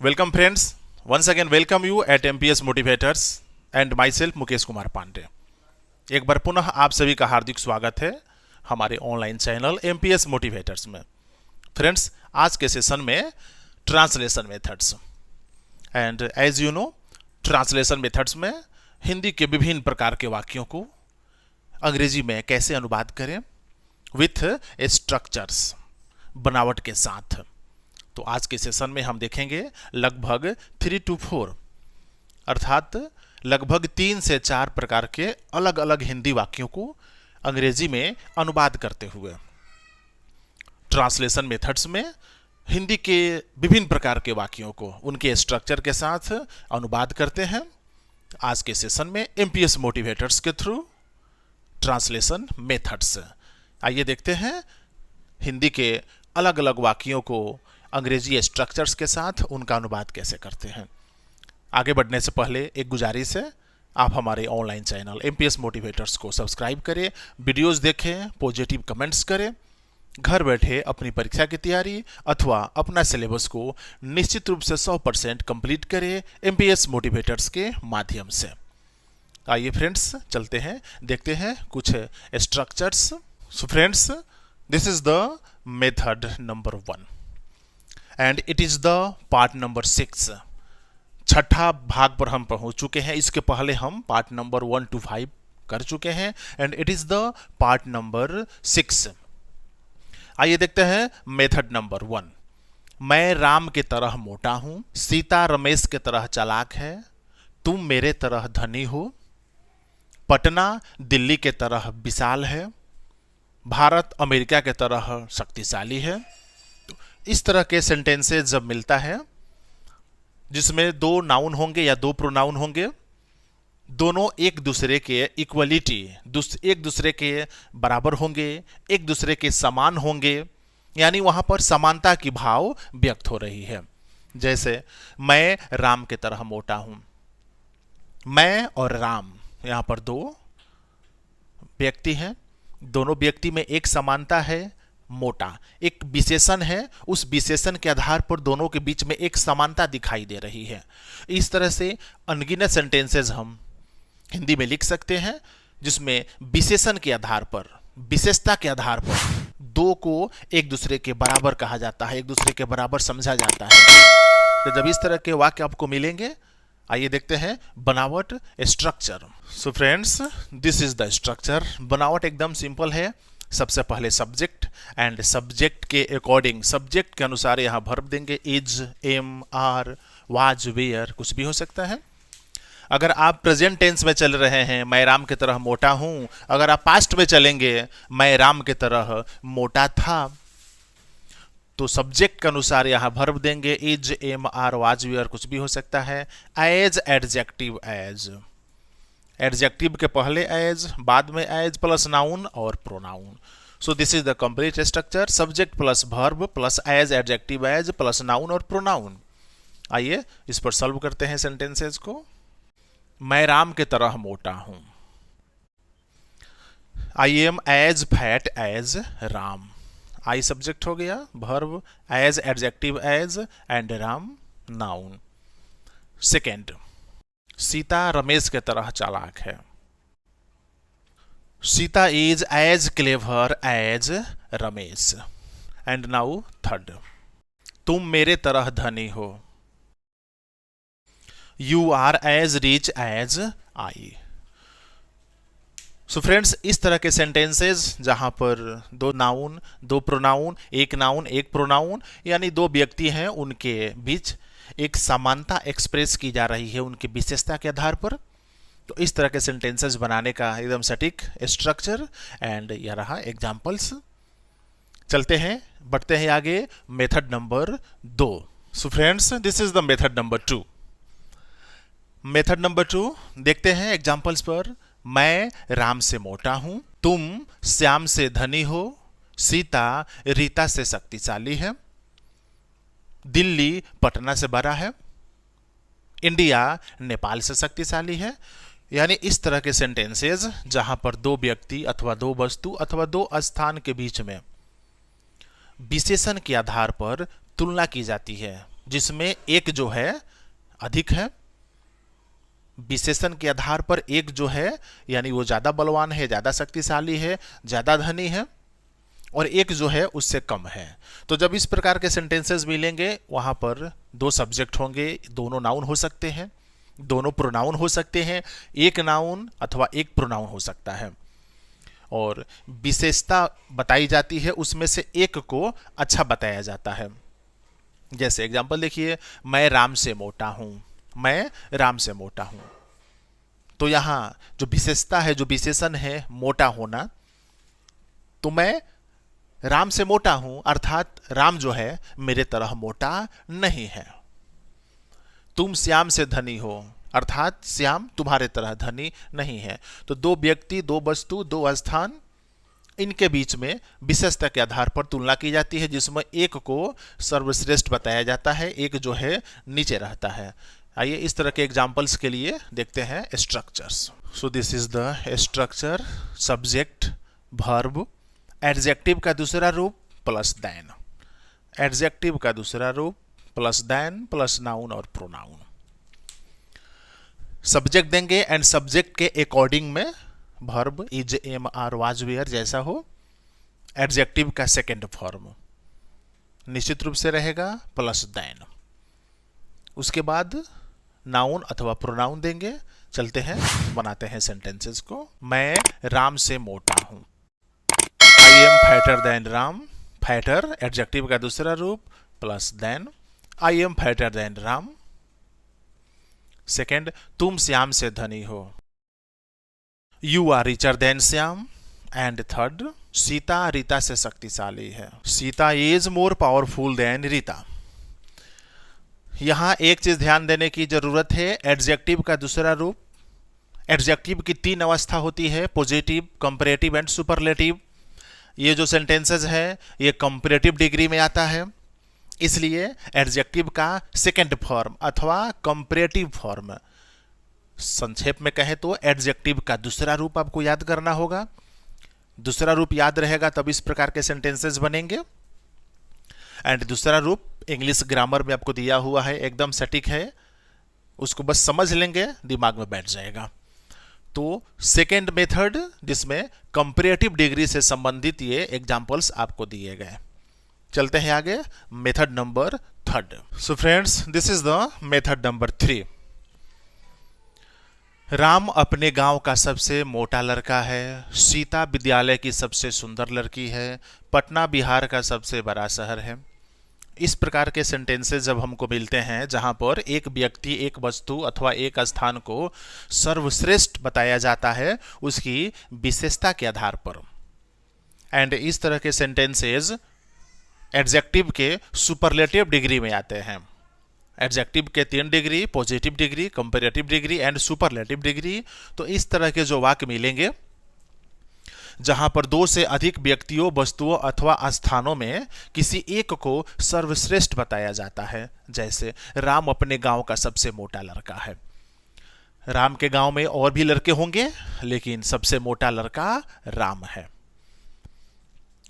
Welcome friends, once again welcome you at MPS Motivators and myself Mukesh Kumar Pandey. एक बार पुनः आप सभी का हार्दिक स्वागत है हमारे ऑनलाइन चैनल MPS मोटिवेटर्स में। फ्रेंड्स, आज के सेशन में translation methods and as you know translation methods में हिंदी के विभिन्न प्रकार के वाक्यों को अंग्रेजी में कैसे अनुवाद करें विथ स्ट्रक्चर्स, बनावट के साथ। तो आज के सेशन में हम देखेंगे लगभग 3 to 4 अर्थात लगभग 3 से 4 प्रकार के अलग अलग हिंदी वाक्यों को अंग्रेजी में अनुवाद करते हुए ट्रांसलेशन मेथड्स में हिंदी के विभिन्न प्रकार के वाक्यों को उनके स्ट्रक्चर के साथ अनुवाद करते हैं। आज के सेशन में एमपीएस मोटिवेटर्स के थ्रू ट्रांसलेशन मेथड्स। आइए देखते हैं हिंदी के अलग अलग वाक्यों को अंग्रेजी स्ट्रक्चर्स के साथ उनका अनुवाद कैसे करते हैं। आगे बढ़ने से पहले एक गुजारिश है, आप हमारे ऑनलाइन चैनल एमपीएस मोटिवेटर्स को सब्सक्राइब करें, वीडियोस देखें, पॉजिटिव कमेंट्स करें। घर बैठे अपनी परीक्षा की तैयारी अथवा अपना सिलेबस को निश्चित रूप से 100% कंप्लीट करें एमपीएस मोटिवेटर्स के माध्यम से। आइए फ्रेंड्स चलते हैं, देखते हैं कुछ structures. So friends, this is the method number 1 and it is the part number 6। छठा भाग पर हम पहुंच चुके हैं। इसके पहले हम पार्ट नंबर 1 to 5 कर चुके हैं and it is the part number 6। आइए देखते हैं मेथड नंबर 1। मैं राम के तरह मोटा हूं, सीता रमेश के तरह चालाक है, तुम मेरे तरह धनी हो, पटना दिल्ली के तरह विशाल है, भारत अमेरिका के तरह शक्तिशाली है। इस तरह के सेंटेंसेस जब मिलता है जिसमें 2 नाउन होंगे या 2 प्रोनाउन होंगे, दोनों एक दूसरे के इक्वलिटी, एक दूसरे के बराबर होंगे, एक दूसरे के समान होंगे, यानी वहां पर समानता की भाव व्यक्त हो रही है। जैसे मैं राम के तरह मोटा हूं, मैं और राम यहां पर 2 व्यक्ति हैं, दोनों व्यक्ति में एक समानता है, मोटा एक विशेषण है, उस विशेषण के आधार पर दोनों के बीच में एक समानता दिखाई दे रही है। इस तरह से अनगिनत सेंटेंसेस हम हिंदी में लिख सकते हैं जिसमें विशेषण के आधार पर, विशेषता के आधार पर 2 को एक दूसरे के बराबर कहा जाता है, एक दूसरे के बराबर समझा जाता है। तो जब इस तरह के वाक्य आपको मिलेंगे, आइए देखते हैं बनावट structure. So friends, this is the structure. बनावट एकदम सिंपल है। सबसे पहले सब्जेक्ट एंड सब्जेक्ट के अकॉर्डिंग, सब्जेक्ट के अनुसार यहाँ वर्ब देंगे। Is, am, are, was, were, कुछ भी हो सकता है। अगर आप प्रेजेंट टेंस में चल रहे हैं, मैं राम की तरह मोटा हूं, अगर आप पास्ट में चलेंगे, मैं राम की तरह मोटा था, तो सब्जेक्ट के अनुसार यहाँ वर्ब देंगे। Is, am, are, was, were, कुछ भी हो सकता है। एज, एडजेक्टिव एज, एडजेक्टिव के पहले एज, बाद में एज प्लस नाउन और pronoun. So this is the complete structure, subject plus verb plus as, adjective as plus noun और प्रोनाउन। आइए इस पर सॉल्व करते हैं सेंटेंसेस को। मैं राम के तरह मोटा हूं, I am as fat as Ram. I subject हो गया, verb as, adjective as and Ram noun. Second, Sita Ramesh के तरह चालाक है, Sita is as clever as Ramesh. And now third, तुम मेरे तरह धनी हो, you are as rich as I. So friends, इस तरह के सेंटेंसेस जहां पर 2 नाउन 2 प्रोनाउन, एक नाउन एक प्रोनाउन, यानी 2 व्यक्ति हैं, उनके बीच एक समानता एक्सप्रेस की जा रही है उनकी विशेषता के आधार पर। तो इस तरह के सेंटेंसेस बनाने का एकदम सटीक स्ट्रक्चर एंड यह रहा एग्जांपल्स। चलते हैं, बढ़ते हैं आगे method number 2। So friends, this is the method number 2। Method number 2 देखते हैं एग्जांपल्स पर। मैं राम से मोटा हूं, तुम श्याम से धनी हो, सीता रीता से शक्तिशाली है, दिल्ली पटना से बड़ा है, इंडिया नेपाल से शक्तिशाली है। यानी इस तरह के सेंटेंसेस जहां पर 2 व्यक्ति अथवा 2 वस्तु अथवा 2 स्थान के बीच में विशेषण के आधार पर तुलना की जाती है, जिसमें एक जो है अधिक है, विशेषण के आधार पर एक जो है यानी वो ज्यादा बलवान है, ज्यादा शक्तिशाली है, ज्यादा धनी है, और एक जो है उससे कम है। तो जब इस प्रकार के सेंटेंसेस मिलेंगे वहां पर दो सब्जेक्ट होंगे, दोनों नाउन हो सकते हैं, दोनों प्रोनाउन हो सकते हैं, एक नाउन अथवा एक प्रोनाउन हो सकता है, और विशेषता बताई जाती है, उसमें से एक को अच्छा बताया जाता है। जैसे एग्जांपल देखिए, मैं राम से मोटा हूं, मैं राम से मोटा हूं। तो यहां जो विशेषता है, जो विशेषण है मोटा होना, तो मैं राम से मोटा हूं अर्थात राम जो है मेरे तरह मोटा नहीं है। तुम श्याम से धनी हो अर्थात श्याम तुम्हारे तरह धनी नहीं है। तो दो व्यक्ति, दो वस्तु, दो स्थान, इनके बीच में विशेषता के आधार पर तुलना की जाती है, जिसमें एक को सर्वश्रेष्ठ बताया जाता है, एक जो है नीचे रहता है। आइए इस तरह के एग्जाम्पल्स के लिए देखते हैं structures. So this is the structure, subject, verb, adjective का दूसरा रूप प्लस देन, एडजेक्टिव का दूसरा रूप प्लस देन प्लस नाउन और प्रोनाउन। सब्जेक्ट देंगे एंड सब्जेक्ट के अकॉर्डिंग में verb is, am, are, was, were जैसा हो। एडजेक्टिव का सेकेंड फॉर्म निश्चित रूप से रहेगा प्लस देन। उसके बाद नाउन अथवा प्रोनाउन देंगे। चलते हैं, बनाते हैं सेंटेंसेस को। मैं राम से मोटा हूं, I am fatter than Ram, fatter adjective का दूसरा रूप plus than, I am fatter than Ram. Second, तुम श्याम से धनी हो, you are richer than Shyam. And third, Sita Rita से शक्तिशाली है, Sita is more powerful than Rita. यहां एक चीज ध्यान देने की जरूरत है, एडजेक्टिव का दूसरा रूप, एडजेक्टिव की तीन अवस्था होती है, पॉजिटिव, कंपैरेटिव एंड सुपरलेटिव। ये जो सेंटेंसेस है ये कंपैरेटिव डिग्री में आता है, इसलिए एडजेक्टिव का सेकेंड फॉर्म अथवा कंपैरेटिव फॉर्म, संक्षेप में कहें तो एडजेक्टिव का दूसरा रूप आपको याद करना होगा। दूसरा रूप याद रहेगा तब इस प्रकार के सेंटेंसेस बनेंगे। एंड दूसरा रूप इंग्लिश ग्रामर में आपको दिया हुआ है, एकदम सटीक है, उसको बस समझ लेंगे दिमाग में बैठ जाएगा। तो सेकेंड मेथड जिसमें कंपैरेटिव डिग्री से संबंधित ये एग्जांपल्स आपको दिए गए। चलते हैं आगे, method number third. So friends, this is the method number 3। Ram अपने गांव का सबसे मोटा लड़का है, सीता विद्यालय की सबसे सुंदर लड़की है, पटना बिहार का सबसे बड़ा शहर है। इस प्रकार के सेंटेंसेस जब हमको मिलते हैं जहां पर एक व्यक्ति, एक वस्तु अथवा एक स्थान को सर्वश्रेष्ठ बताया जाता है उसकी विशेषता के आधार पर, एंड इस तरह के सेंटेंसेस एडजेक्टिव के सुपरलेटिव डिग्री में आते हैं। एडजेक्टिव के 3 degree, positive degree, comparative degree and superlative degree. तो इस तरह के जो वाक्य मिलेंगे जहां पर दो से अधिक व्यक्तियों, वस्तुओं अथवा स्थानों में किसी एक को सर्वश्रेष्ठ बताया जाता है, जैसे राम अपने गांव का सबसे मोटा लड़का है। राम के गांव में और भी लड़के होंगे लेकिन सबसे मोटा लड़का राम है।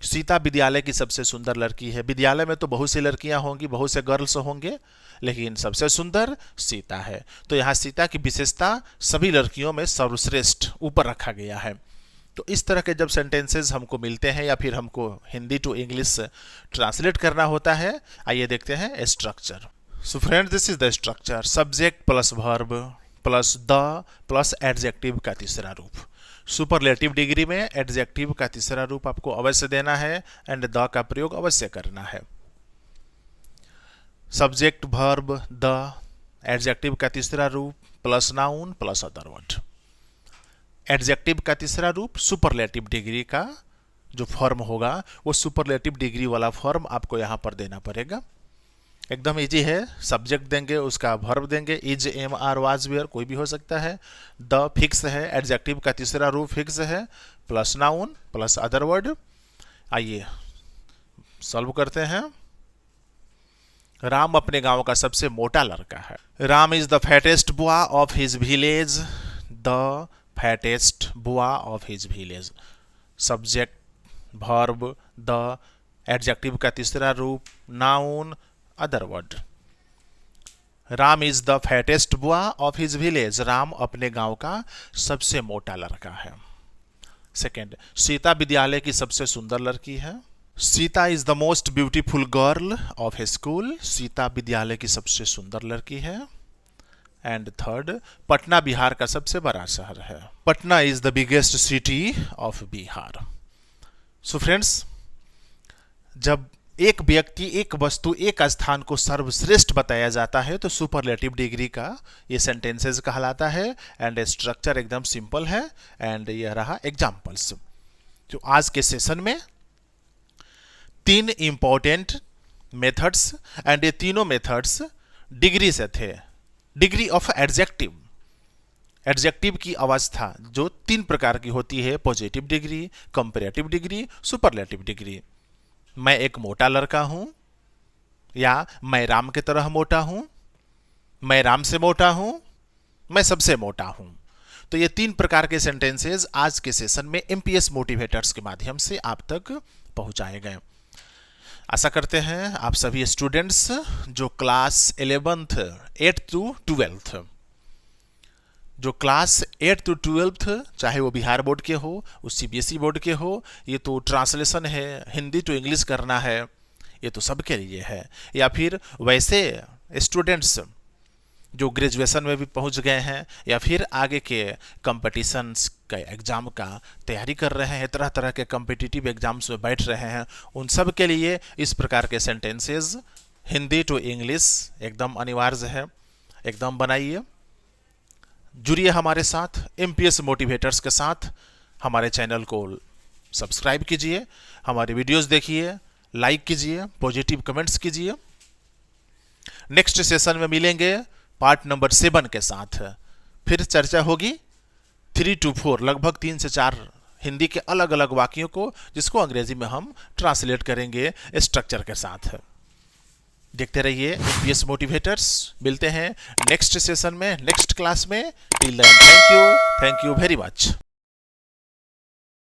सीता विद्यालय की सबसे सुंदर लड़की है, विद्यालय में तो बहुत सी लड़कियां होंगी, बहुत से गर्ल्स होंगे, लेकिन सबसे सुंदर सीता है। तो यहां सीता की विशेषता सभी लड़कियों में सर्वश्रेष्ठ ऊपर रखा गया है। तो इस तरह के जब सेंटेंसेस हमको मिलते हैं या फिर हमको हिंदी टू इंग्लिश ट्रांसलेट करना होता है, आइए देखते हैं structure. So friends, this is the structure, subject plus verb plus the plus adjective का तीसरा रूप। सुपरलेटिव डिग्री में एडजेक्टिव का तीसरा रूप आपको अवश्य देना है एंड द का प्रयोग अवश्य करना है। सब्जेक्ट, वर्ब, द, एडजेक्टिव का तीसरा रूप plus noun plus other word. Adjective का तीसरा रूप सुपरलेटिव डिग्री का जो फॉर्म होगा वो सुपरलेटिव डिग्री वाला फॉर्म आपको यहां पर देना पड़ेगा। एकदम इजी है, सब्जेक्ट देंगे, उसका वर्ब देंगे, is, am, are, was, were कोई भी हो सकता है, द फिक्स है, एडजेक्टिव का तीसरा रूप फिक्स है, plus noun plus other word. आइए सॉल्व करते हैं। राम अपने गांव का सबसे मोटा लड़का है। Ram is the fattest boy of his village, the fattest boy of his village. Subject, verb, the, adjective का तीसरा रूप, noun, other word. Ram is the fattest boy of his village. Ram अपने गांव का सबसे मोटा लड़का है। सेकेंड, सीता विद्यालय की सबसे सुंदर लड़की है। Sita is the most beautiful girl of A school. Sita विद्यालय की सबसे सुंदर लड़की है। एंड थर्ड, पटना बिहार का सबसे बड़ा शहर है। Patna is the biggest city of Bihar. So friends, जब एक व्यक्ति, एक वस्तु, एक स्थान को सर्वश्रेष्ठ बताया जाता है तो सुपरलेटिव डिग्री का ये सेंटेंसेस कहलाता है। एंड स्ट्रक्चर एकदम सिंपल है। एंड ये रहा एग्जांपल्स। तो आज के सेशन में 3 इंपॉर्टेंट मेथड्स, एंड ये तीनों मेथड्स डिग्री से थे। डिग्री ऑफ एडजेक्टिव, एडजेक्टिव की अवस्था जो 3 प्रकार की होती है, positive degree, comparative degree, superlative degree. मैं एक मोटा लड़का हूं, या मैं राम की तरह मोटा हूं, मैं राम से मोटा हूं, मैं सबसे मोटा हूं। तो ये 3 प्रकार के सेंटेंसेस आज के सेशन में एमपीएस मोटिवेटर्स के माध्यम से आप तक पहुंचाए गए। आशा करते हैं आप सभी स्टूडेंट्स जो क्लास 11th 8 to 12th, जो क्लास 8 to 12th, चाहे वो बिहार बोर्ड के हो, वो सीबीएसई बोर्ड के हो, ये तो ट्रांसलेशन है, हिंदी टू इंग्लिश करना है, ये तो सबके लिए है। या फिर वैसे स्टूडेंट्स जो ग्रेजुएशन में भी पहुंच गए हैं, या फिर आगे के कंपटीशंस का एग्ज़ाम का तैयारी कर रहे हैं, तरह तरह के कम्पिटिटिव एग्जाम्स में बैठ रहे हैं, उन सब के लिए इस प्रकार के सेंटेंसेस हिंदी टू इंग्लिश एकदम अनिवार्य है। एकदम बनाइए, जुड़िए हमारे साथ, एमपीएस मोटिवेटर्स के साथ। हमारे चैनल को सब्सक्राइब कीजिए, हमारे वीडियोस देखिए, लाइक कीजिए, पॉजिटिव कमेंट्स कीजिए। नेक्स्ट सेशन में मिलेंगे पार्ट नंबर 7 के साथ। फिर चर्चा होगी 3 to 4, लगभग 3 से 4 हिंदी के अलग अलग वाक्यों को, जिसको अंग्रेजी में हम ट्रांसलेट करेंगे स्ट्रक्चर के साथ। देखते रहिए एमपीएस मोटिवेटर्स। मिलते हैं नेक्स्ट सेशन में, नेक्स्ट क्लास में। Till then, thank you very much.